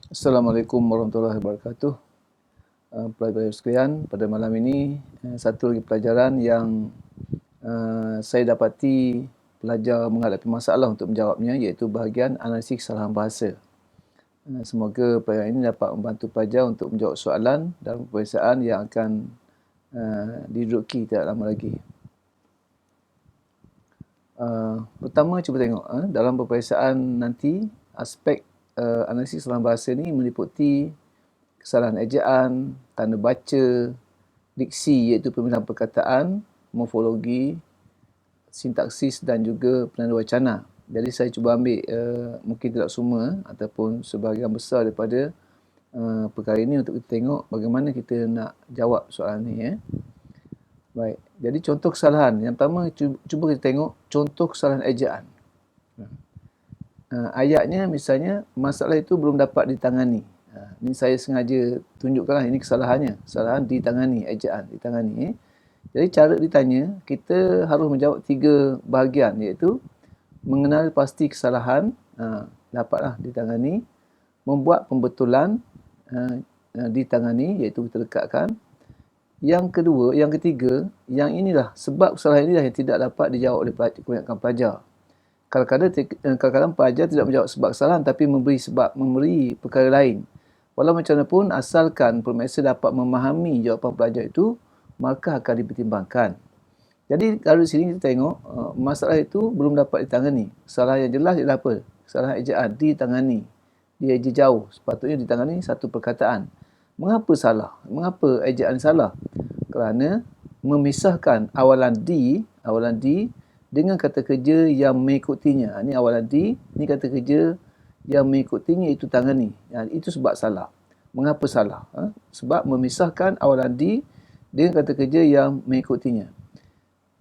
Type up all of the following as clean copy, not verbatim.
Assalamualaikum warahmatullahi wabarakatuh. Pelajar-pelajar sekalian, pada malam ini satu lagi pelajaran yang saya dapati pelajar menghadapi masalah untuk menjawabnya, iaitu bahagian analisis kesalahan bahasa. Semoga pelajaran ini dapat membantu pelajar untuk menjawab soalan dalam peperiksaan yang akan diduduki tidak lama lagi. Pertama, cuba tengok dalam peperiksaan nanti, aspek analisis kesalahan bahasa ini meliputi kesalahan ejaan, tanda baca, diksi iaitu pemilihan perkataan, morfologi, sintaksis dan juga penanda wacana. Jadi saya cuba ambil mungkin tidak semua ataupun sebahagian besar daripada perkara ini untuk kita tengok bagaimana kita nak jawab soalan ni. Baik, jadi contoh kesalahan. Yang pertama, cuba kita tengok contoh kesalahan ejaan. Ayatnya misalnya, masalah itu belum dapat ditangani. Ini saya sengaja tunjukkanlah ini kesalahannya. Kesalahan ditangani, ejaan ditangani. Jadi cara ditanya, kita harus menjawab 3 bahagian, iaitu mengenal pasti kesalahan, dapatlah ditangani, membuat pembetulan, ditangani, iaitu kita lekatkan. Yang kedua, yang ketiga, yang inilah, sebab kesalahan inilah yang tidak dapat dijawab oleh kebanyakan pelajar. Kadang-kadang pelajar tidak menjawab sebab kesalahan tapi memberi perkara lain. Walau macam mana pun, asalkan pemeriksaan dapat memahami jawapan pelajar itu, maka akan dipertimbangkan. Jadi kalau di sini kita tengok masalah itu belum dapat ditangani. Kesalahan yang jelas ialah apa? Kesalahan ejaan ditangani. Dia jauh, sepatutnya ditangani satu perkataan. Mengapa salah? Mengapa ejaan salah? Kerana memisahkan awalan D dengan kata kerja yang mengikutinya. Ini awalan D, ini kata kerja yang mengikutinya itu tangani. Itu sebab salah. Mengapa salah? Sebab memisahkan awalan D dengan kata kerja yang mengikutinya.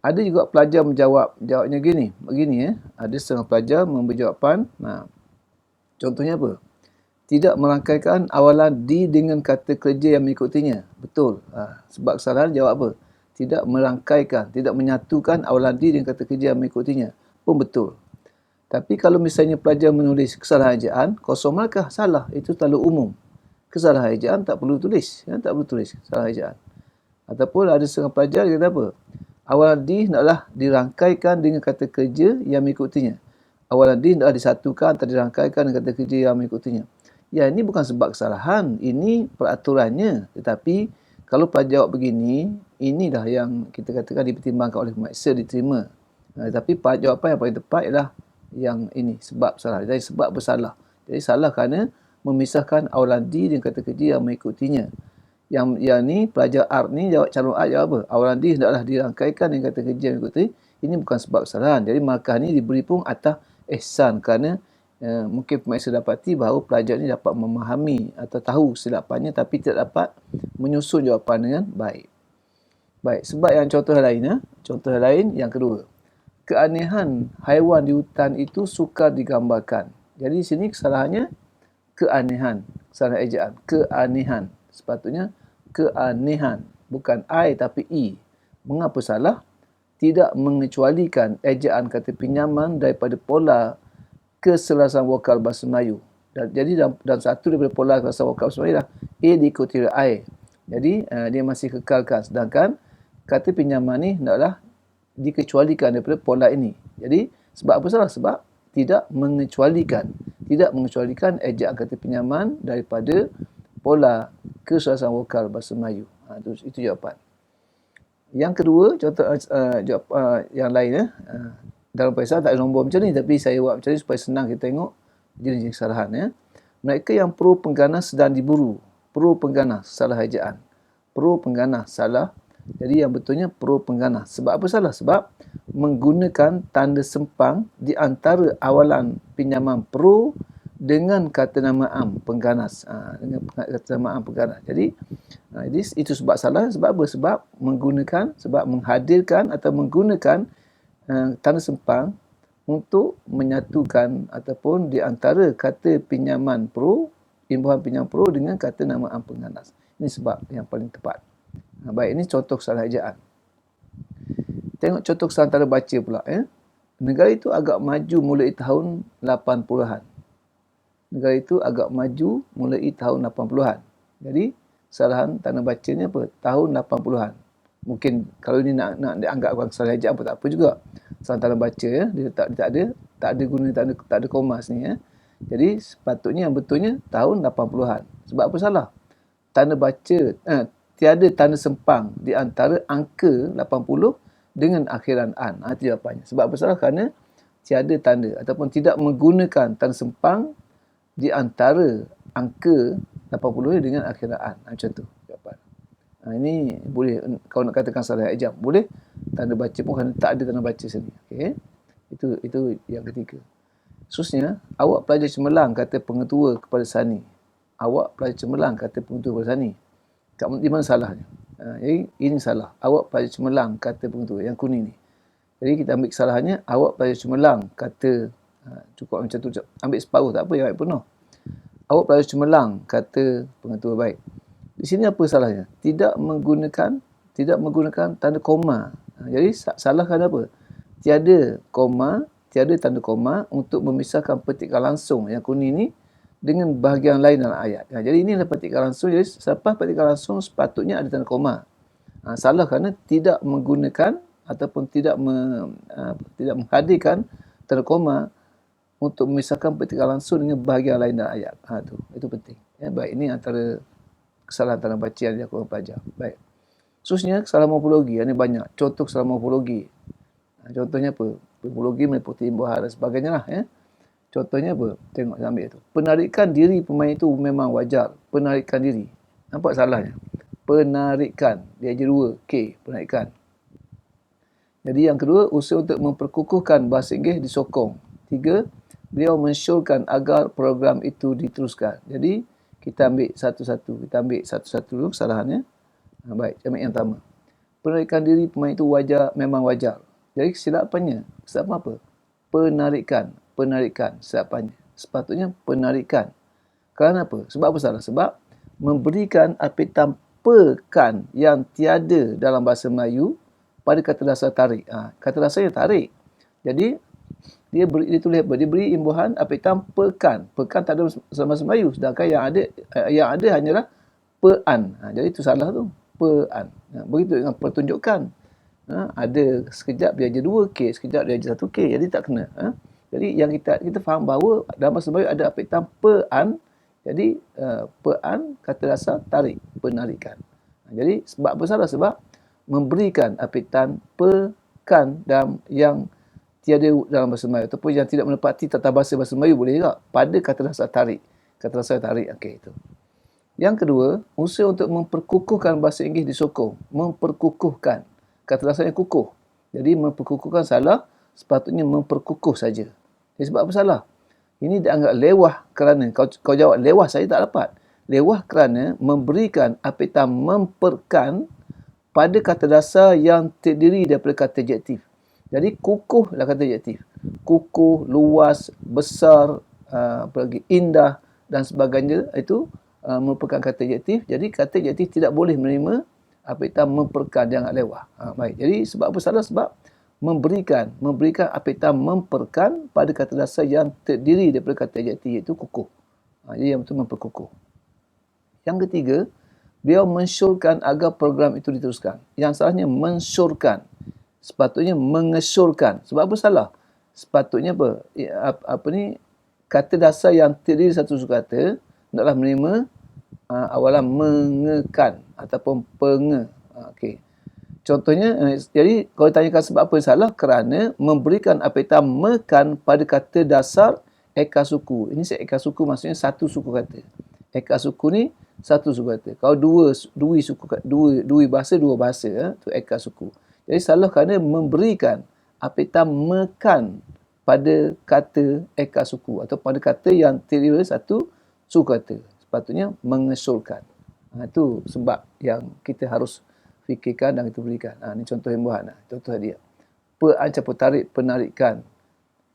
Ada juga pelajar jawabnya begini. Ada setengah pelajar memberi jawapan. Contohnya apa? Tidak merangkaikan awalan D dengan kata kerja yang mengikutinya. Betul. Sebab kesalahan jawab apa? Tidak merangkaikan, tidak menyatukan awalan D dengan kata kerja yang mengikutinya. Pun betul. Tapi kalau misalnya pelajar menulis kesalahan ejaan, kosong markah, salah. Itu terlalu umum. Kesalahan ejaan tak perlu tulis. Tak perlu tulis kesalahan ejaan. Ataupun ada setengah pelajar dia kata apa? Awalan D hendaklah dirangkaikan dengan kata kerja yang mengikutinya. Awalan D hendaklah disatukan atau dirangkaikan dengan kata kerja yang mengikutinya. Ya, ini bukan sebab kesalahan. Ini peraturannya. Tetapi kalau pelajar jawab begini, inilah yang kita katakan dipertimbangkan oleh pemeriksa, diterima. Tapi jawapan yang paling tepat ialah yang ini, sebab salah. Jadi sebab bersalah. Jadi salah kerana memisahkan awalan D dengan kata kerja yang mengikutinya. Yang ni, pelajar art ni, calon art jawab apa? Awalan D hendaklah dirangkaikan dengan kata kerja yang mengikuti. Ini bukan sebab kesalahan. Jadi markah ni diberi pun atas ihsan kerana mungkin pemeriksa dapati bahawa pelajar ini dapat memahami atau tahu kesilapannya tapi tidak dapat menyusun jawapan dengan baik. Baik, sebab yang contoh lain, contoh lain yang kedua. Keanehan haiwan di hutan itu sukar digambarkan. Jadi di sini kesalahannya keanehan, kesalahan ejaan, keanehan. Sepatutnya keanehan, bukan I tapi I. Mengapa salah? Tidak mengecualikan ejaan kata pinjaman daripada pola keselasan vokal bahasa Melayu. Jadi dalam satu daripada pola keselasan vokal bahasa Melayu lah, A diikuti oleh I. Jadi dia masih kekalkan. Sedangkan kata pinjaman ni hendaklah dikecualikan daripada pola ini. Jadi sebab apa salah? Sebab tidak mengecualikan ejaan kata pinjaman daripada pola keselasan vokal bahasa Melayu. Itu jawapan. Yang kedua, contoh yang lain dalam peperiksaan tak ada nombor macam ni, tapi saya buat macam ni supaya senang kita tengok jenis kesalahan. Mereka yang pro pengganas sedang diburu. Pro pengganas, salah ejaan. Pro pengganas, salah. Jadi yang betulnya pro pengganas. Sebab apa salah? Sebab menggunakan tanda sempang di antara awalan pinjaman pro dengan kata nama am, pengganas. Dengan kata nama am, pengganas. Jadi itu sebab salah. Sebab apa? Sebab menghadirkan atau menggunakan tanda sempang untuk menyatukan ataupun di antara kata pinjaman pro, imbuhan pinjaman pro dengan kata nama am pengganas. Ini sebab yang paling tepat. Baik, ini contoh kesalahan ejaan. Tengok contoh kesalahan tanda baca pula. Negara itu agak maju mulai tahun 80-an. negara itu agak maju mulai tahun 80-an. Jadi kesalahan tanda baca ni apa? Tahun 80-an. Mungkin kalau ini nak dianggap kesalahan ejaan pun tak apa juga. Kesalahan tanda baca ya, dia tak ada guna tak ada koma sini ya. Jadi sepatutnya yang betulnya tahun 80-an. Sebab apa salah? Tanda baca tiada tanda sempang di antara angka 80 dengan akhiran an. Itu jawapannya. Sebab apa salah? Kerana tiada tanda ataupun tidak menggunakan tanda sempang di antara angka 80 dengan akhiran an. Macam tu jawapan. Ini boleh, kalau nak katakan salah ejam, boleh. Tanda baca pun kerana tak ada tanda baca sini. Okay? Itu yang ketiga. Khususnya, awak pelajar cemerlang, kata pengetua kepada Sani. Awak pelajar cemerlang, kata pengetua kepada Sani. Di mana salahnya? Jadi, ini salah. Awak pelajar cemerlang, kata pengetua. Yang kuning ni. Jadi, kita ambil kesalahannya. Awak pelajar cemerlang, kata, cukup macam tu. Ambil separuh, tak apa, yang baik penuh. Awak pelajar cemerlang, kata pengetua baik. Di sini apa salahnya? Tidak menggunakan tanda koma. Jadi, salahkan apa? Tiada koma, tiada tanda koma untuk memisahkan petikan langsung yang kuning ni dengan bahagian lain dalam ayat. Jadi ini adalah petikan langsung. Jadi selepas petikan langsung sepatutnya ada tanda koma. Salah kerana tidak menggunakan ataupun tidak menghadirkan tanda koma untuk memisahkan petikan langsung dengan bahagian lain dalam ayat. Itu penting. Ya, baik, ini antara kesalahan tanda baca yang dilakukan pelajar. Baik. Khususnya kesalahan morfologi. Ini banyak. Contoh kesalahan morfologi. Contohnya apa? Morfologi meliputi imbuhan dan sebagainya lah. Ya. Contohnya apa? Tengok saya ambil tu. Penarikan diri pemain itu memang wajar. Penarikan diri. Nampak salahnya? Penarikan. Dia je 2. K. Penarikan. Jadi yang kedua, usaha untuk memperkukuhkan bahasa Inggeris disokong. 3. Beliau mensyorkan agar program itu diteruskan. Jadi kita ambil satu-satu. Kita ambil satu-satu dulu kesalahannya. Baik, ambil yang pertama. Penarikan diri pemain itu wajar, memang wajar. Jadi kesilapannya, kesilapan apa? Penarikan, kesilapannya. Sepatutnya penarikan. Kerana apa? Sebab apa salah? Sebab memberikan apitan pekan yang tiada dalam bahasa Melayu pada kata dasar tarik. Kata dasarnya tarik. Jadi, dia tulis apa? Dia beri imbuhan apitan pekan. Pekan tak ada dalam bahasa Melayu. Sedangkan yang ada hanyalah pean. Jadi itu salah tu. Pean. Begitu dengan pertunjukan. Ada sekejap dia aja 2K, sekejap dia aja 1K. Jadi tak kena. Jadi yang kita faham bahawa dalam bahasa Melayu ada apitan pean. Jadi pean kata dasar tarik, penarikan. Jadi sebab apa salah? Sebab memberikan apitan pekan dalam yang tiada dalam bahasa Melayu ataupun yang tidak menepati tata bahasa Melayu boleh juga pada kata dasar tarik. Kata dasar tarik. Okey, itu. Yang kedua, usaha untuk memperkukuhkan bahasa Inggeris disokong. Memperkukuhkan. Kata dasarnya kukuh. Jadi memperkukuhkan salah, sepatutnya memperkukuh saja. Jadi sebab apa salah? Ini dianggap lewah kerana, kau jawab lewah, saya tak dapat. Lewah kerana memberikan apitan memperkan pada kata dasar yang terdiri daripada kata adjektif. Jadi kukuh adalah kata adjektif. Kukuh, luas, besar, indah dan sebagainya itu merupakan kata adjektif. Jadi kata adjektif tidak boleh menerima apitan memperkan, jangan lewah. Baik. Jadi sebab apa salah? Sebab memberikan apitan memperkan pada kata dasar yang terdiri daripada kata adjektif, iaitu kukuh. Jadi yang betul memperkukuh. Yang ketiga, beliau mensyorkan agar program itu diteruskan. Yang salahnya mensyorkan. Sepatutnya mengesyorkan. Sebab apa salah? Sepatutnya apa? Kata dasar yang terdiri satu sukata hendaklah menerima awalan mengekan ataupun penge. Okey. Contohnya, jadi kalau ditanyakan sebab apa yang salah, kerana memberikan apitan mekan pada kata dasar eka suku. Ini eka suku maksudnya satu suku kata. Eka suku ni satu suku kata. Kalau dua bahasa, tu eka suku. Jadi salah kerana memberikan apitan mekan pada kata eka suku atau pada kata yang terdiri satu suku kata. Sepatutnya mengesurkan. Itu sebab yang kita harus fikirkan dan kita berikan. Ini contoh imbuhan. Contoh dia. Pean campur tarik, penarikan.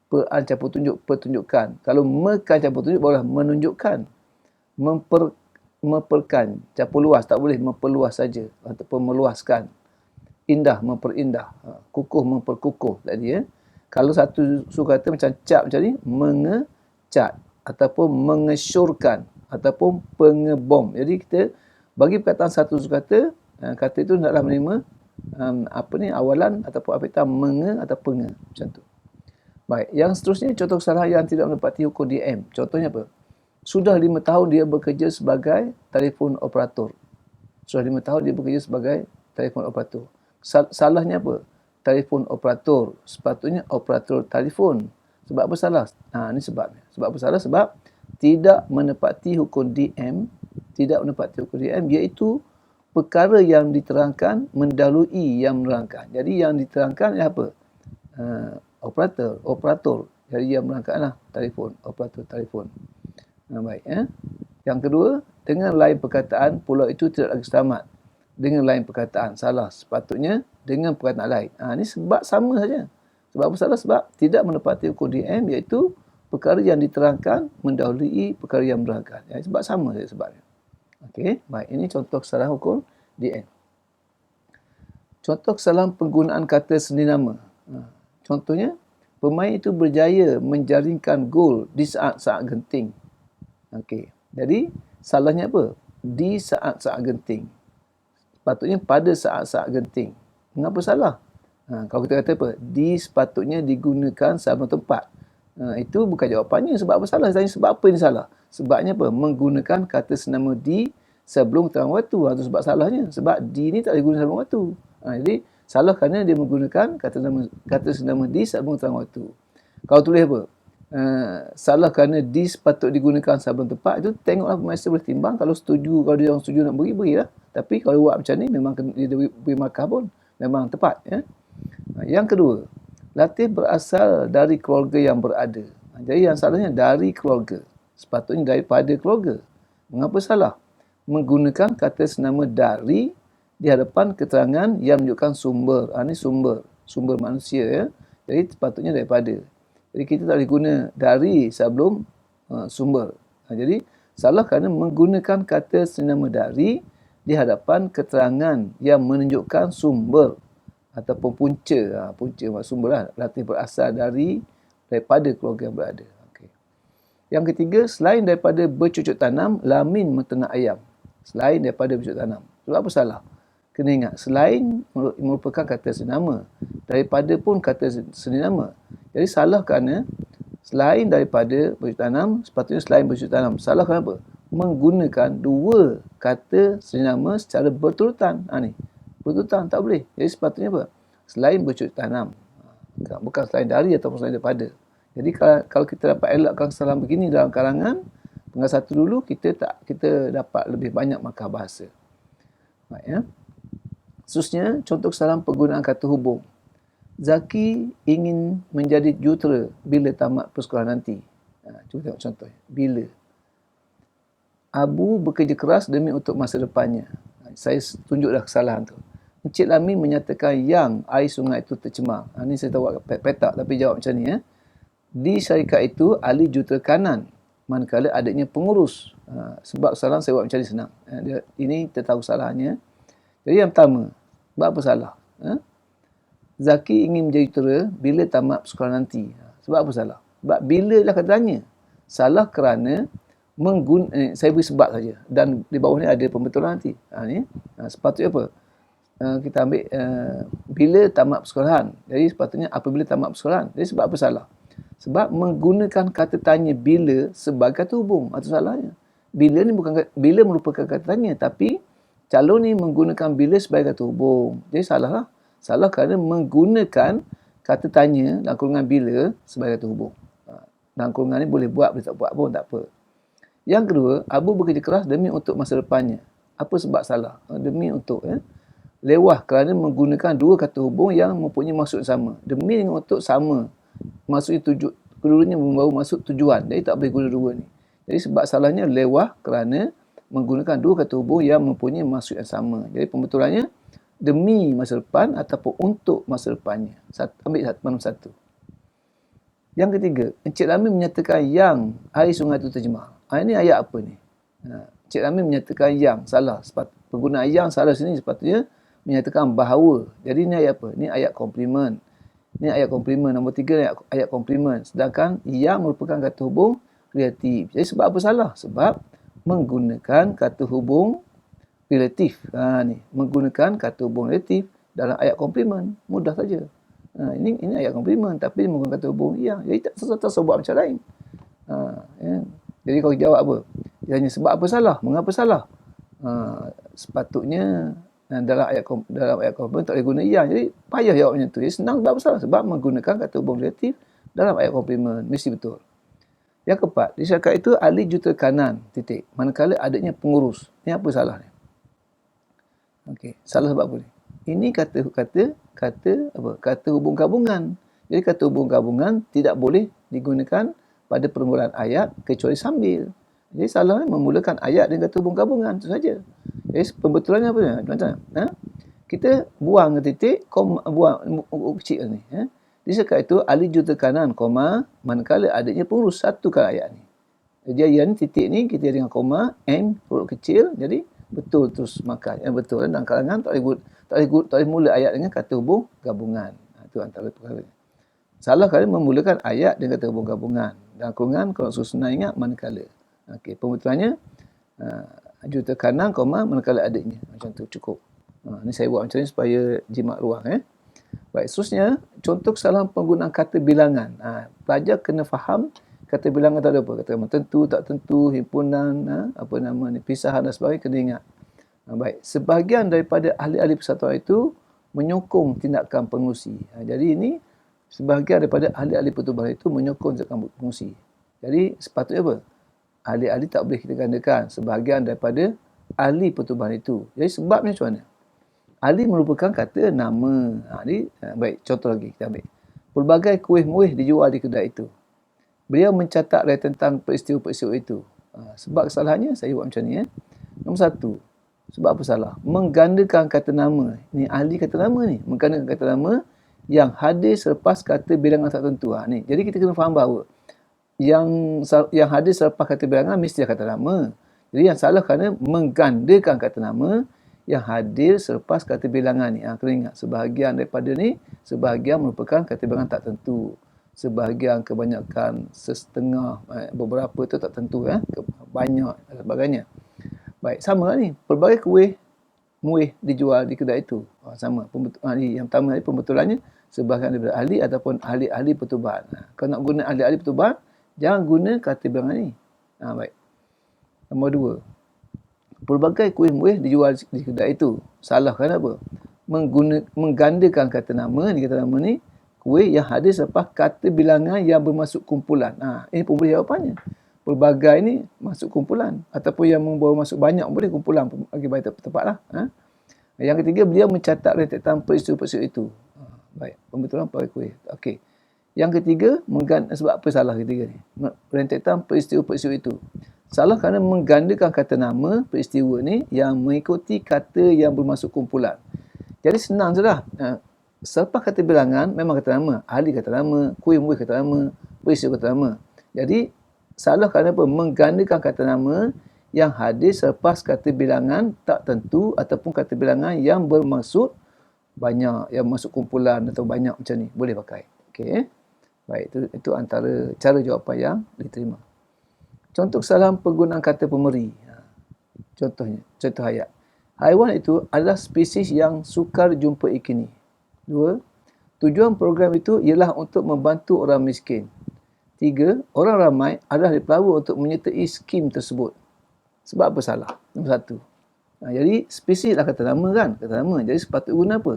Pean campur tunjuk, pertunjukan. Kalau mekan campur tunjuk, barulah menunjukkan. Memperkan, campur luas. Tak boleh memperluas saja. Ataupun meluaskan. Indah, memperindah. Kukuh, memperkukuh. Tadi, Kalau satu suku kata macam cat macam ni, mengecat. ataupun mengesyorkan ataupun pengebom. Jadi kita bagi perkataan satu kata, kata itu hendaklah menerima awalan ataupun apitah atau penge, macam tu. Baik, yang seterusnya contoh kesalahan yang tidak menepati hukum DM. Contohnya apa? Sudah 5 tahun dia bekerja sebagai telefon operator. Sudah 5 tahun dia bekerja sebagai telefon operator. Salahnya apa? Telefon operator. Sepatutnya operator telefon. Sebab apa salah? Ini sebabnya. Sebab apa salah? Sebab tidak menepati hukum DM. Tidak menepati hukum DM iaitu perkara yang diterangkan mendahului yang menerangkan. Jadi yang diterangkan ialah apa? Operator. Jadi yang menerangkanlah telefon, operator telefon. Baik. Yang kedua, dengan lain perkataan, pulau itu tidak lagi selamat. Dengan lain perkataan, salah. Sepatutnya dengan perkataan lain. Ini sebab sama saja. Sebab apa salah? Sebab tidak menepati hukum DM iaitu perkara yang diterangkan mendahului perkara yang menerangkan. Sebab sama saja sebabnya. Okey, baik. Ini contoh kesalahan hukum DM. Contoh kesalahan penggunaan kata sendiri nama. Contohnya, pemain itu berjaya menjaringkan gol di saat-saat genting. Okey. Jadi, salahnya apa? Di saat-saat genting. Sepatutnya pada saat-saat genting. Mengapa salah? Kalau kita kata apa? Sepatutnya digunakan sebelum tempat. Itu bukan jawapannya. Sebab apa salah? Saya tanya sebab apa ini salah? Sebabnya apa? Menggunakan kata senama di sebelum terang waktu. Itu sebab salahnya. Sebab di ni tak boleh guna sebelum waktu. Jadi, salah kerana dia menggunakan kata senama di sebelum terang waktu. Kalau tulis apa? Salah kerana di sepatut digunakan sebelum tepat, itu tengoklah pemaster boleh timbang. Kalau setuju, kalau dia orang setuju nak berilah. Tapi kalau buat macam ni memang dia beri markah pun memang tepat. Yang kedua, latih berasal dari keluarga yang berada. Jadi yang salahnya dari keluarga. Sepatutnya daripada keluarga. Mengapa salah? Menggunakan kata senama dari di hadapan keterangan yang menunjukkan sumber. Ini sumber manusia ya. Jadi sepatutnya daripada. Jadi kita tak boleh guna dari sebelum sumber. Jadi salah kerana menggunakan kata senama dari di hadapan keterangan yang menunjukkan sumber ataupun punca. Punca sumber lah. Latih berasal daripada keluarga yang berada. Okay. Yang ketiga, selain daripada bercucuk tanam, Lamin menternak ayam. Selain daripada bercucuk tanam. Sebab apa salah? Kena ingat, selain merupakan kata senama, daripada pun kata senama. Jadi salah kerana selain daripada bercucuk tanam, sepatutnya selain bercucuk tanam. Salah kerana apa? Menggunakan dua kata senama secara berturutan. Ni, berturutan tak boleh. Jadi sepatutnya apa? Selain bercucuk tanam. Bukan selain dari ataupun selain daripada. Jadi kalau kita dapat elakkan kesalahan begini dalam kalangan pengas satu dulu, kita dapat lebih banyak markah bahasa. Baik, ya. Seterusnya, contoh kesalahan penggunaan kata hubung. Zaki ingin menjadi jurutera bila tamat persekolahan nanti. Cuba tengok contoh. Bila. Abu bekerja keras demi untuk masa depannya. Saya tunjuk dah kesalahan tu. Encik Lami menyatakan yang air sungai itu tercemar. Ini saya tahu petak tapi jawab macam ni. Di syarikat itu, ahli jurutera kanan. Manakala adiknya pengurus. Sebab kesalahan saya buat macam ni senang. Ini kita tahu kesalahannya. Jadi yang pertama, sebab apa salah? Zaki ingin menjadi jurutera bila tamat sekolah nanti. Sebab apa salah? Sebab bila lah katanya. Salah kerana saya beri sebab saja. Dan di bawah ni ada pembetulan nanti. Sepatutnya apa? Kita ambil bila tamat persekolahan. Jadi sepatutnya apabila tamat persekolahan. Jadi sebab apa salah? Sebab menggunakan kata tanya bila sebagai kata hubung. Itu salahnya. Bila ni bila merupakan kata tanya. Tapi calon ni menggunakan bila sebagai kata hubung. Jadi salah lah. Salah kerana menggunakan kata tanya dalam kurungan bila sebagai kata hubung. Dalam kurungan ni boleh buat, boleh tak buat pun tak apa. Yang kedua, Abu bekerja keras demi untuk masa depannya. Apa sebab salah? Demi untuk. Lewah kerana menggunakan dua kata hubung yang mempunyai maksud sama. Demi dengan untuk sama. Maksudnya keduanya membawa maksud tujuan. Jadi tak boleh guna dua ni. Jadi sebab salahnya lewah kerana menggunakan dua kata hubung yang mempunyai maksud yang sama. Jadi pembetulannya demi masa depan ataupun untuk masa depannya. Ambil satu. Yang ketiga, Encik Lami menyatakan yang air sungai itu tercemar. Ini ayat apa ni? Encik Lami menyatakan yang salah. Penggunaan yang salah sini sepatutnya menyatakan bahawa. Jadi ini ayat apa? Ini ayat komplimen. Ini ayat komplimen. Nombor 3 ayat komplimen. Sedangkan yang merupakan kata hubung kreatif. Jadi sebab apa salah? Sebab menggunakan kata hubung relatif. Ni menggunakan kata hubung relatif dalam ayat komplimen. Mudah saja. Ini ayat komplimen tapi menggunakan kata hubung yang. Jadi tak buat macam lain. Ya. Jadi kau jawab apa? Dia hanya sebab apa salah? Mengapa salah? Sepatutnya dalam ayat komplimen tak boleh guna yang. Jadi payah jawabnya tu. Jadi senang sebab apa salah? Sebab menggunakan kata hubung relatif dalam ayat komplimen. Mesti betul. Yang keempat, di syarikat itu ahli juta kanan, titik. Manakala adanya pengurus. Ini apa salahnya? Okey, salah sebab apa ni? Ini kata hubung gabungan. Jadi kata hubung gabungan tidak boleh digunakan pada permulaan ayat kecuali sambil. Jadi salahnya memulakan ayat dengan kata hubung gabungan, itu saja. Jadi pembetulannya apa ni? Macam kita buang titik, buang kecil ni. Di syarikat itu ahli juta kanan, koma, manakala adanya pengurus, satukan ayat ni. Jadi yang titik ni kita dengan koma, n huruf kecil, jadi betul terus makan. Yang betul dalam kalangan tak boleh mula ayat dengan kata hubung gabungan. Itu antara perkara. Salah kalau memulakan ayat dengan kata hubung gabungan. Dalam kurungan kalau senang ingat manakala. Okey, pembetulannya juta kanan, koma, manakala adanya. Macam tu cukup. Ni saya buat macam ni supaya jimat ruang. Baik, seterusnya contoh kesalahan penggunaan kata bilangan. Pelajar kena faham kata bilangan tak ada apa. Kata tentu, tak tentu, himpunan, pisahan dan sebagainya kena ingat. Baik, sebahagian daripada ahli-ahli persatuan itu menyokong tindakan pengurusi. Jadi ini sebahagian daripada ahli-ahli pertubuhan itu menyokong tindakan pengurusi. Jadi sepatutnya apa? Ahli-ahli tak boleh kita gandakan sebahagian daripada ahli pertubuhan itu. Jadi sebabnya macam mana? Ahli merupakan kata nama. Baik, contoh lagi kita ambil. Pelbagai kuih-muih dijual di kedai itu. Beliau mencatat tentang peristiwa-peristiwa itu. Sebab kesalahannya, saya buat macam ni. Nombor satu, sebab apa salah? Menggandakan kata nama. Ni ahli kata nama ni. Menggandakan kata nama yang hadir selepas kata bilangan tak tentu. Ni. Jadi kita kena faham bahawa yang hadir selepas kata bilangan mesti kata nama. Jadi yang salah kerana menggandakan kata nama yang hadir selepas kata bilangan ni. Kena ingat, sebahagian daripada ni, sebahagian merupakan kata bilangan tak tentu. Sebahagian, kebanyakan, setengah, beberapa tu tak tentu. Banyak dan sebagainya. Baik, sama lah ni. Pelbagai muih dijual di kedai itu. Sama. Yang pertama ni pembetulannya, sebahagian daripada ahli ataupun ahli-ahli pertubuhan. Kalau nak guna ahli-ahli pertubuhan, jangan guna kata bilangan ni. Baik. Nombor dua. Pelbagai kuih-muih dijual di kedai itu. Salah kenapa? Menggandakan kata nama ni, kuih yang hadir selepas kata bilangan yang bermasuk kumpulan. Ini pun boleh jawapannya. Pelbagai ni masuk kumpulan. Ataupun yang membawa masuk banyak boleh kumpulan. Bagi baik tepat lah. Yang ketiga, beliau mencatat rentetan peristiwa-peristiwa itu. Baik, pembetulan pelbagai kuih. Okey. Yang ketiga, sebab apa salah ketiga ni? Rentetan peristiwa-peristiwa itu. Salah kerana menggandakan kata nama peristiwa ni yang mengikuti kata yang bermasuk kumpulan. Jadi senang saja. Selepas kata bilangan, memang kata nama. Ahli kata nama, kuih-muih kata nama, peristiwa kata nama. Jadi, salah kerana apa? Menggandakan kata nama yang hadir selepas kata bilangan tak tentu ataupun kata bilangan yang bermaksud banyak, yang masuk kumpulan atau banyak macam ni. Boleh pakai. Okey. Baik, itu antara cara jawapan yang diterima. Contoh kesalahan penggunaan kata pemeri. Contoh ayat. Haiwan itu adalah spesies yang sukar jumpa ikini. Dua, tujuan program itu ialah untuk membantu orang miskin. Tiga, orang ramai adalah dipelawa untuk menyertai skim tersebut. Sebab apa salah? Nombor satu. Jadi spesies lah kata nama kan? Kata nama. Jadi sepatutnya guna apa?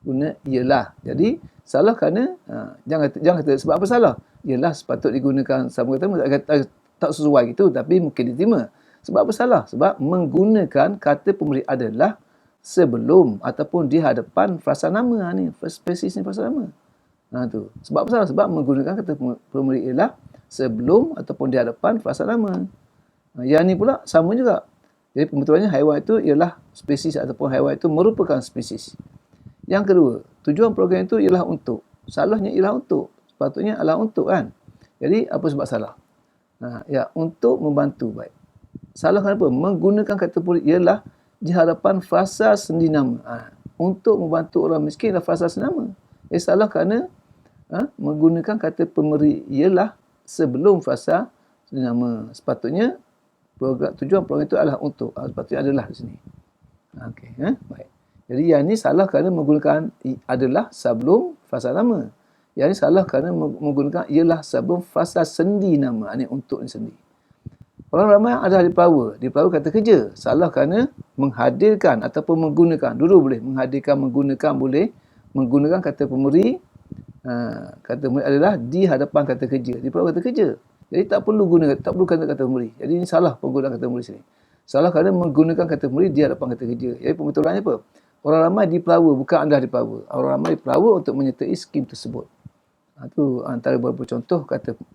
Guna ialah. Jadi salah kerana jangan kata sebab apa salah? Ialah sepatut digunakan sama kata tak sesuai gitu, tapi mungkin diterima. Sebab apa salah? Sebab menggunakan kata pemberi adalah sebelum ataupun di hadapan frasa nama ni, spesies ni frasa nama. Tu. Sebab apa salah? Sebab menggunakan kata pemberi adalah sebelum ataupun di hadapan frasa nama. Yang ni pula sama juga. Jadi pembetulannya haiwan itu ialah spesies ataupun haiwan itu merupakan spesies. Yang kedua, tujuan program itu ialah untuk. Salahnya ialah untuk. Sepatutnya adalah untuk kan. Jadi apa sebab salah? Untuk membantu. Baik. Salah kenapa? Menggunakan kata pemberi ialah di hadapan frasa sendi nama. Untuk membantu orang miskin adalah frasa sendi nama. Salah kerana menggunakan kata pemberi ialah sebelum frasa nama. Sepatutnya tujuan program itu adalah untuk. Sepatutnya adalah di sini. Okey, baik. Jadi yang ni salah kerana menggunakan adalah sebelum frasa nama. Yang ni salah kerana menggunakan ialah sebelum frasa sendi nama. Ini untuk ni sendi. Orang ramai adalah di pelawa kata kerja. Salah kerana menghadirkan ataupun menggunakan. Dulu boleh menghadirkan, menggunakan boleh. Menggunakan kata pemberi. Kata pemberi adalah di hadapan kata kerja. Di pelawa kata kerja. Jadi tak perlu kata pemberi. Jadi ini salah penggunaan kata pemberi sini. Salah kerana menggunakan kata pemberi di hadapan kata kerja. Jadi pembetulannya apa? Orang ramai di pelawa, bukan anda di pelawa. Orang ramai di pelawa untuk menyertai skim tersebut. Itu antara beberapa contoh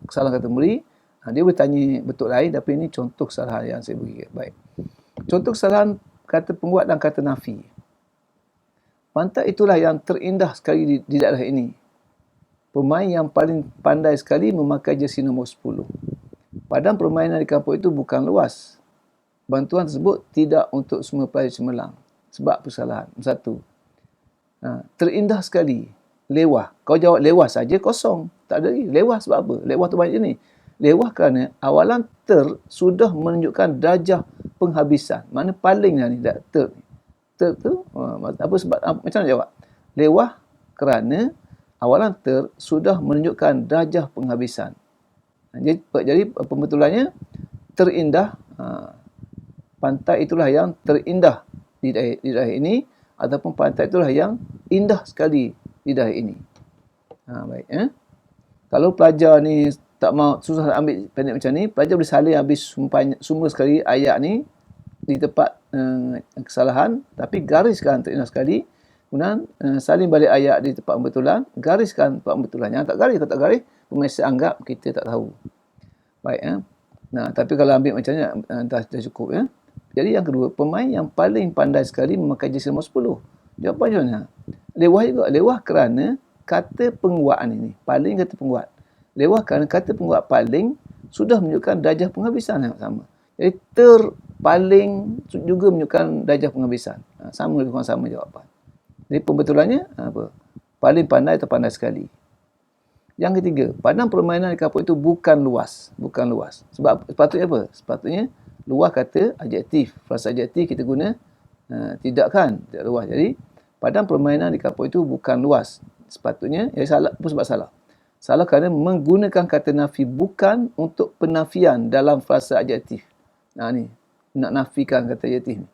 kesalahan kata pemberi. Dia boleh tanya betul lain, tapi ini contoh kesalahan yang saya beri. Baik. Contoh kesalahan kata penguat dan kata nafi. Pantai itulah yang terindah sekali di daerah ini. Pemain yang paling pandai sekali memakai jersey nombor 10. Padang permainan di kampung itu bukan luas. Bantuan tersebut tidak untuk semua pelajar cemerlang. Sebab kesalahan. Satu. Terindah sekali. Lewah. Kau jawab lewah saja kosong. Tak ada lagi. Lewah sebab apa? Lewah tu banyak jenis. Lewah kerana awalan sudah menunjukkan darjah penghabisan. Mana paling lah ni ter tu apa sebab macam mana jawab? Lewah kerana awalan sudah menunjukkan darjah penghabisan. Jadi pembetulannya terindah, pantai itulah yang terindah di daerah ini, ataupun pantai itulah yang indah sekali di daerah ini. Baik. Kalau pelajar ni tak mau, susah ambil pendek macam ni, pelajar boleh salin habis semua sekali ayat ni di tempat kesalahan, tapi gariskan terindah sekali. Kemudian salin balik ayat di tempat pembetulan, gariskan tempat pembetulan. Yang tak garis, kalau tak garis, pemirsa anggap kita tak tahu. Baik. Tapi kalau ambil macam ni, dah cukup. Jadi yang kedua, pemain yang paling pandai sekali memakai jersey nombor 10. Jawapan macam mana? Lewah juga. Lewah kerana kata penguat ini. Paling kata penguat. Lewah kerana kata penguat paling sudah menunjukkan darjah penghabisan yang sama. Jadi paling juga menunjukkan darjah penghabisan. Sama, lebih kurang sama jawapan. Jadi pembetulannya apa? Paling pandai atau pandai sekali. Yang ketiga, padang permainan di kampung itu bukan luas. Bukan luas. Sebab sepatutnya apa? Sepatutnya luas kata adjektif. Frasa adjektif kita guna tidak kan? Tidak luas. Jadi padang permainan di kampung itu bukan luas. Sepatutnya, salah. Apa sebab salah? Salah kerana menggunakan kata nafi bukan untuk penafian dalam frasa adjektif. Ni, nak nafikan kata adjektif ni.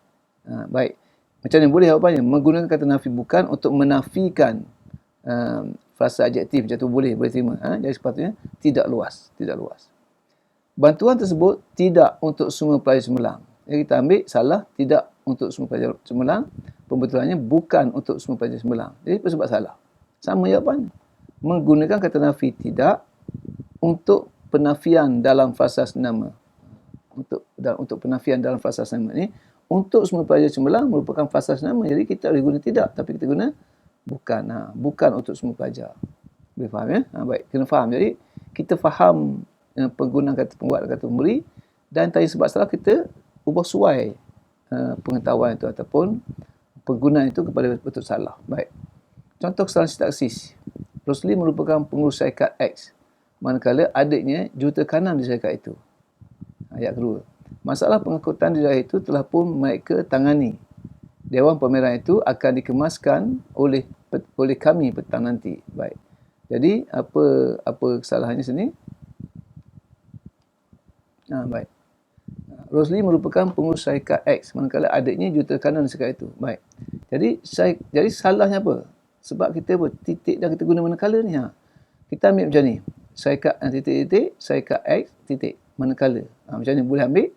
Baik. Macam ni boleh jawapannya. Menggunakan kata nafi bukan untuk menafikan frasa adjektif. Macam tu boleh terima. Jadi sepatutnya tidak luas. Tidak luas. Bantuan tersebut tidak untuk semua pelajar cemerlang. Jadi kita ambil salah, tidak untuk semua pelajar cemerlang. Pembetulannya bukan untuk semua pelajar cemerlang. Jadi apa sebab salah? Sama jawapannya. Menggunakan kata nafi tidak untuk penafian dalam frasa senama. Untuk penafian dalam frasa senama ni, untuk semua pelajar cemerlang merupakan frasa senama. Jadi kita boleh guna tidak, tapi kita guna bukan. Bukan untuk semua pelajar. Boleh faham ya? Baik, kena faham. Jadi kita faham penggunaan kata penguat dan kata pemberi, dan tanya sebab salah kita ubah suai pengetahuan itu ataupun penggunaan itu kepada betul salah. Baik. Contoh kesalahan sintaksis. Rosli merupakan pengurus syarikat X, manakala adiknya juruterkanam di syarikat itu. Ayat kedua. Masalah pengangkutan di daerah itu telah pun mereka tangani. Dewan pameran itu akan dikemaskan oleh kami petang nanti. Baik. Jadi apa kesalahannya sini? Baik. Rosli merupakan pengurus syarikat X, manakala adiknya juruterkanam di syarikat itu. Baik. Jadi salahnya apa? Sebab kita titik dan kita guna manakala ni. Kita ambil macam ni. Syarikat titik-titik, syarikat X, titik, manakala. Macam ni boleh ambil.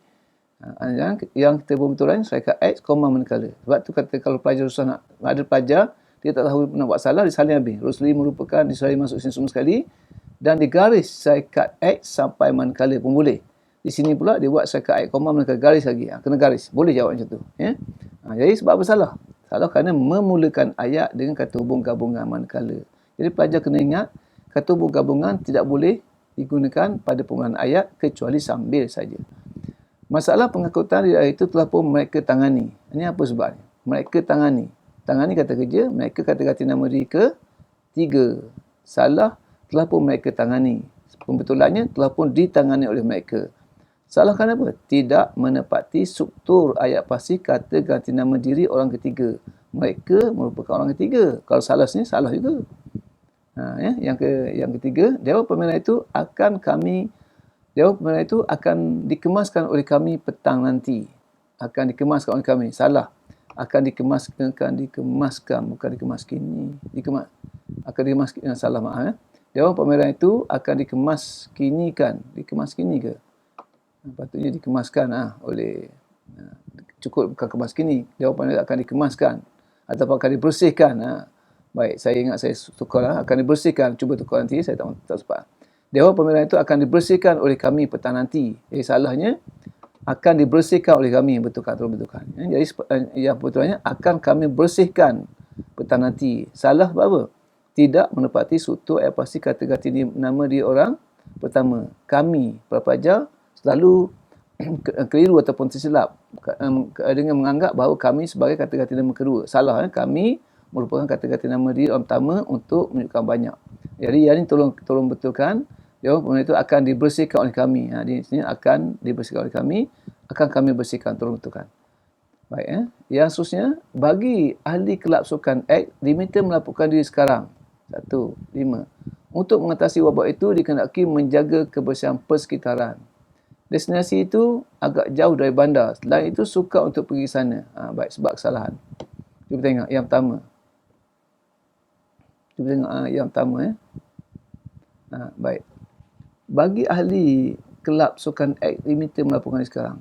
Yang kita pembetulan syarikat X, manakala. Sebab tu kata kalau pelajar susah nak, ada pelajar, dia tak tahu nak buat salah, disalin habis. Rosli merupakan disalin masuk sini semua sekali. Dan digaris syarikat X sampai manakala pun boleh. Di sini pula dia buat syarikat X, manakala garis lagi. Kena garis. Boleh jawab macam tu. Ya? Jadi sebab apa salah? Salah kerana memulakan ayat dengan kata hubung gabungan manakala. Jadi pelajar kena ingat, kata hubung gabungan tidak boleh digunakan pada permulaan ayat kecuali sambil saja. Masalah pengangkutan di daerah itu telah pun mereka tangani. Ini apa sebabnya? Mereka tangani. Tangani kata kerja, mereka kata ganti nama diri ketiga. Salah, telah pun mereka tangani. Pembetulannya telah pun ditangani oleh mereka. Salah kenapa? Tidak menepati struktur ayat pasti kata ganti nama diri orang ketiga. Mereka merupakan orang ketiga. Kalau salah sini, salah juga. Yang ketiga, Dewan Pembina itu akan dikemaskan oleh kami petang nanti. Akan dikemaskan oleh kami. Salah. Akan dikemaskan, bukan dikemaskini. Akan dikemaskini, salah maaf. Dewan Pembina itu akan dikemaskinikan. Dikemaskini ke? Patutnya dikemaskan oleh cukup bukan kemaskini. Dewan Pembina akan dikemaskan ataupun akan dibersihkan. Baik, saya ingat saya tukar akan dibersihkan. Cuba tukar nanti, saya tak sempat. Dewan Pembina itu akan dibersihkan oleh kami petang nanti. Salahnya akan dibersihkan oleh kami, betulkan. Jadi yang betulnya akan kami bersihkan petang nanti. Salah apa? Tidak menepati struktur ayat pasti kata ganti nama dia orang pertama. Kami, para pelajar, selalu keliru ataupun tersilap dengan menganggap bahawa kami sebagai kata-kata nama kedua. Salah. Kami merupakan kata-kata nama diri orang pertama untuk menunjukkan banyak. Jadi yang ini tolong betulkan. Dewan Pembina itu akan dibersihkan oleh kami. Di sini akan dibersihkan oleh kami. Akan kami bersihkan. Tolong betulkan. Baik. Yang seterusnya, bagi ahli kelab sukan Act, diminta melaporkan diri sekarang. 1. 5. Untuk mengatasi wabak itu, dikehendaki menjaga kebersihan persekitaran. Destinasi itu agak jauh dari bandar. Selain itu, sukar untuk pergi sana. Baik, sebab kesalahan. Cuba tengok yang pertama. Yang pertama. Baik. Bagi ahli kelab sukan Act, diminta melaporkan diri sekarang.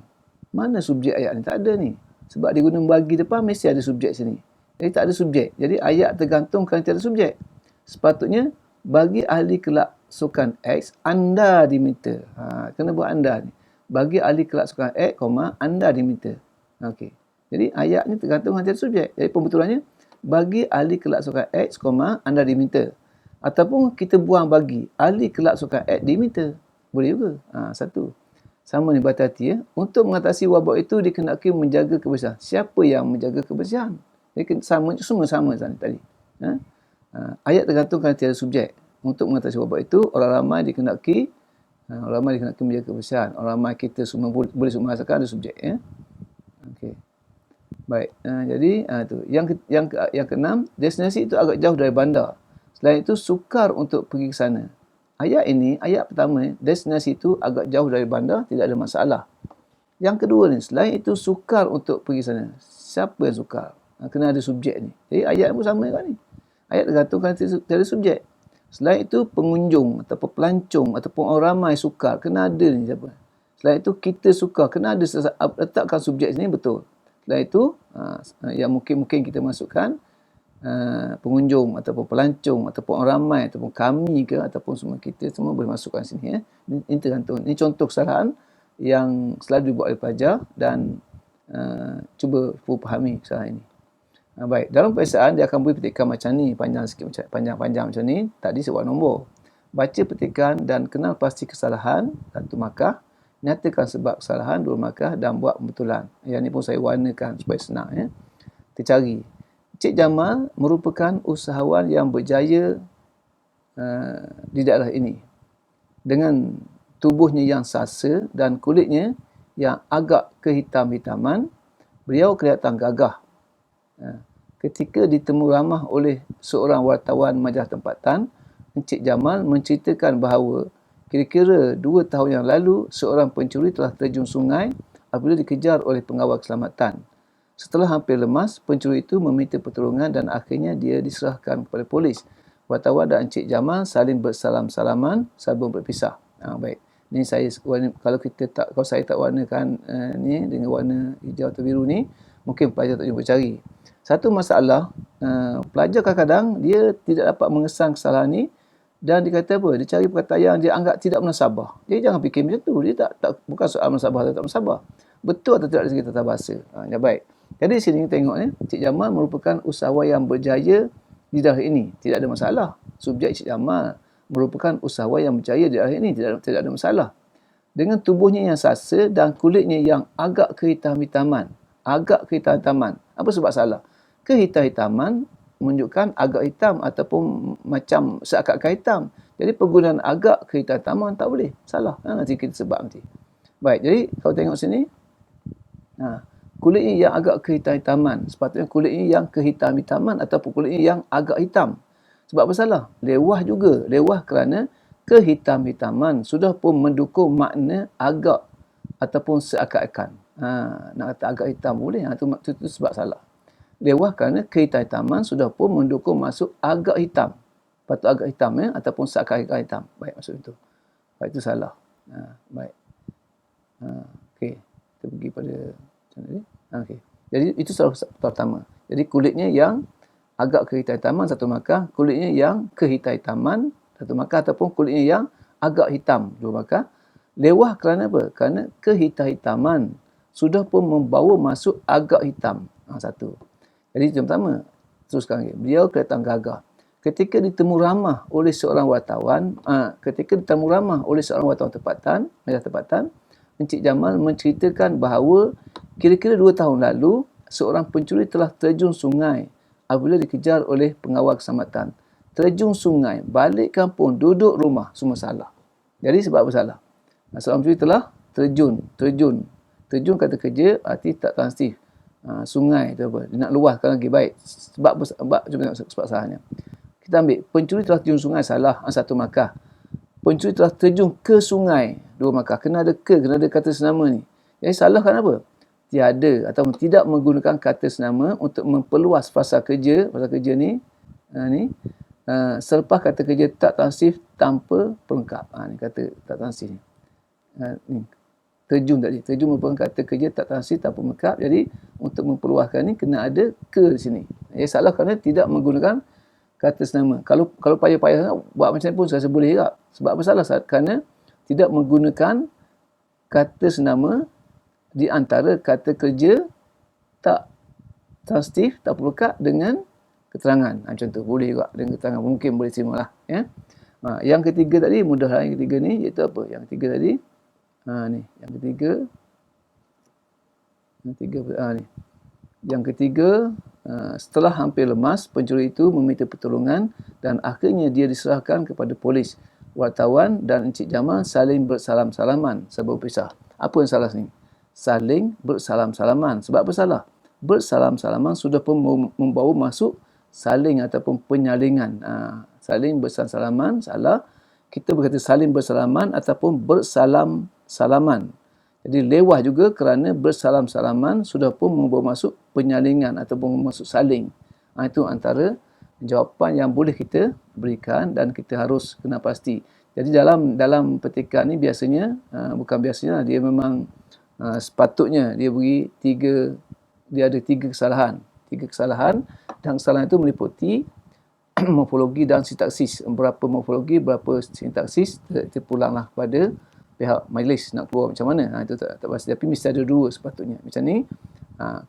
Mana subjek ayat ni? Tak ada ni. Sebab dia guna bagi depan, mesti ada subjek sini. Jadi tak ada subjek. Jadi ayat tergantung kerana tiada subjek. Sepatutnya, bagi ahli kelab sukan X, anda diminta. Kena buat anda ni. Bagi ahli kelab sukan X, anda diminta. Okey. Jadi ayat ni tergantung dengan tiada subjek. Jadi pembetulannya, bagi ahli kelab sukan X, anda diminta. Ataupun kita buang bagi ahli kelab sukan X diminta. Boleh juga. Satu. Sama ni berhati-hati. Untuk mengatasi wabak itu, dikehendaki menjaga kebersihan. Siapa yang menjaga kebersihan? Jadi semua sama tadi. Ayat tergantung kerana tiada subjek. Untuk mengatasi wabak itu, orang ramai dikehendaki menjaga kebersihan. Orang ramai kita semua boleh semua merasakan ada subjek. Okey. Baik. Jadi tu. Yang keenam, destinasi itu agak jauh dari bandar. Selain itu, sukar untuk pergi ke sana. Ayat pertama, destinasi itu agak jauh dari bandar, tidak ada masalah. Yang kedua ni, selain itu sukar untuk pergi sana. Siapa yang sukar? Kena ada subjek ni. Jadi ayat pun sama kan ni. Ayat tergantung kerana tiada subjek. Selain itu, pengunjung ataupun pelancong ataupun orang ramai sukar. Kena ada ni siapa? Selain itu, kita sukar. Kena ada letakkan subjek sini, betul. Selain itu, yang mungkin kita masukkan, pengunjung ataupun pelancong ataupun orang ramai ataupun kami ke ataupun semua kita semua boleh masukkan sini. Ini tergantung. Ini contoh kesalahan yang selalu dibuat oleh pelajar dan cuba fahami kesalahan ini. Baik, dalam peperiksaan dia akan beri petikan macam ni, panjang macam ni. Tadi saya buat nombor. Baca petikan dan kenal pasti kesalahan, 1 markah. Nyatakan sebab kesalahan, 2 markah dan buat pembetulan. Yang ni pun saya warnakan supaya senang. Kita cari. Cik Jamal merupakan usahawan yang berjaya di daerah ini. Dengan tubuhnya yang sasa dan kulitnya yang agak kehitam-hitaman, beliau kelihatan gagah. Ketika ditemu ramah oleh seorang wartawan majalah tempatan, Encik Jamal menceritakan bahawa kira-kira 2 tahun yang lalu, seorang pencuri telah terjun sungai apabila dikejar oleh pengawal keselamatan. Setelah hampir lemas, pencuri itu meminta pertolongan dan akhirnya dia diserahkan kepada polis. Wartawan dan Encik Jamal saling bersalam-salaman sebelum berpisah. Baik. Ni saya kalau saya tak warnakan ni dengan warna hijau atau biru ni, mungkin pelajar tak jumpa cari. Satu masalah, pelajar kadang-kadang dia tidak dapat mengesan kesalahan ni dan dia kata apa? Dia cari perkataan yang dia anggap tidak munasabah. Jadi jangan fikir macam tu. Dia bukan soal munasabah atau tak munasabah. Betul atau tidak dari segi tata bahasa. Ya baik. Jadi di sini tengok ni, Cik Jamal merupakan usahawan yang berjaya di daerah ini. Tidak ada masalah. Subjek Cik Jamal merupakan usahawan yang berjaya di daerah ini. Tidak ada masalah. Dengan tubuhnya yang sasa dan kulitnya yang agak kehitam-hitaman. Agak kehitam-hitaman. Apa sebab salah? Kehitam-hitaman menunjukkan agak hitam ataupun macam seakan-akan hitam. Jadi penggunaan agak kehitam-hitaman tak boleh. Salah. Nanti kita sebab nanti. Baik, jadi kalau tengok sini, kulitnya yang agak kehitam-hitaman. Sepatutnya kulitnya yang kehitam-hitaman ataupun kulitnya yang agak hitam. Sebab apa salah? Lewah juga. Lewah kerana kehitam-hitaman sudah pun mendukung makna agak ataupun seakan-akan. Nak kata agak hitam boleh, itu sebab salah. Lewah kerana kehitam-hitaman sudah pun mendukung masuk agak hitam. Patut agak hitam ataupun seakan-akan hitam. Baik, maksud itu. Baik, itu salah. Baik. Okey. Kita pergi pada macam ni. Okey. Jadi itu salah pertama. Jadi kulitnya yang agak kehitam-hitaman satu markah, kulitnya yang kehitam-hitaman satu markah ataupun kulitnya yang agak hitam dua markah. Lewah kerana apa? Kerana kehitam-hitaman sudah pun membawa masuk agak hitam. Satu. Jadi itu yang pertama. Teruskan lagi. Beliau kelihatan gagah. Ketika ditemu ramah oleh seorang wartawan, media tempatan, Encik Jamal menceritakan bahawa kira-kira 2 tahun lalu, seorang pencuri telah terjun sungai apabila dikejar oleh pengawal keselamatan. Terjun sungai, balik kampung, duduk rumah, semua salah. Jadi sebab apa salah? Seorang pencuri telah terjun. Terjun kata kerja, arti tak transitif. Sungai tu apa? Dia nak luahkan lagi. Baik. Sebab cuba tengok sebab salahnya. Kita ambil, pencuri telah terjun sungai, salah, satu markah. Pencuri telah terjun ke sungai, dua markah. Kena ada kata senama ni. Jadi salah kenapa? Tiada atau tidak menggunakan kata senama untuk memperluas fasa kerja ni, selepas kata kerja tak transitif tanpa pelengkap. Ni kata tak transitif ni. Terjun tadi. Terjun merupakan kata kerja tak transitif tanpa pelengkap. Jadi untuk memperluaskan ni kena ada ke di sini. Jadi salah kerana tidak menggunakan kata senama. Kalau payah-payah buat macam ni pun saya rasa boleh juga. Sebab apa salah? Kerana tidak menggunakan kata senama di antara kata kerja tak transitif, tak pelengkap dengan keterangan. Macam tu. Boleh juga dengan keterangan. Mungkin boleh terima lah. Ya? Yang ketiga tadi, mudah lah yang ketiga ni, iaitu apa? Yang ketiga tadi, ni. Yang ketiga, setelah hampir lemas, pencuri itu meminta pertolongan dan akhirnya dia diserahkan kepada polis. Wartawan dan Encik Jamal saling bersalam-salaman sebelum berpisah. Apa yang salah sini? Saling bersalam-salaman. Sebab apa salah? Bersalam-salaman sudah pun membawa masuk saling ataupun penyalingan. Saling bersalam-salaman, salah. Kita berkata saling bersalaman ataupun bersalam-salaman. Jadi lewah juga kerana bersalam-salaman sudah pun membawa masuk penyalingan ataupun masuk saling. Itu antara jawapan yang boleh kita berikan dan kita harus kena pasti. Jadi dalam petikan ni biasanya, bukan biasanya, dia memang sepatutnya dia beri dia ada tiga kesalahan. Dan kesalahan itu meliputi morfologi dan sintaksis. Berapa morfologi, berapa sintaksis, terpulanglah kepada pihak majlis nak keluar macam mana. Itu tak pasti. Tapi mesti ada dua sepatutnya. Macam ni,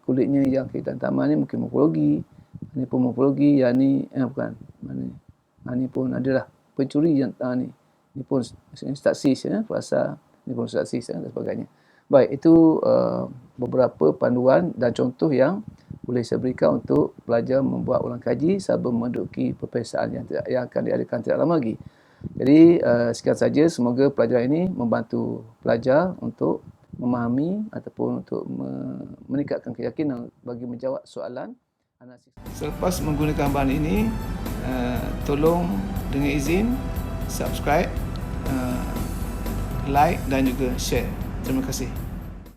kulitnya yang kehitam-hitaman ni mungkin morfologi. Ini pun morfologi. Yang ni, bukan. Mana ni? Ni pun adalah pencuri yang ni. Ini pun sintaksis. Frasa. Ini pun sintaksis dan sebagainya. Baik, itu beberapa panduan dan contoh yang boleh saya berikan untuk pelajar membuat ulang kaji sebelum menduduki peperiksaan yang akan diadakan tidak lama lagi. Jadi sekian saja, semoga pelajaran ini membantu pelajar untuk memahami ataupun untuk meningkatkan keyakinan bagi menjawab soalan analisis. Selepas menggunakan bahan ini, tolong dengan izin subscribe, like dan juga share. Terima kasih.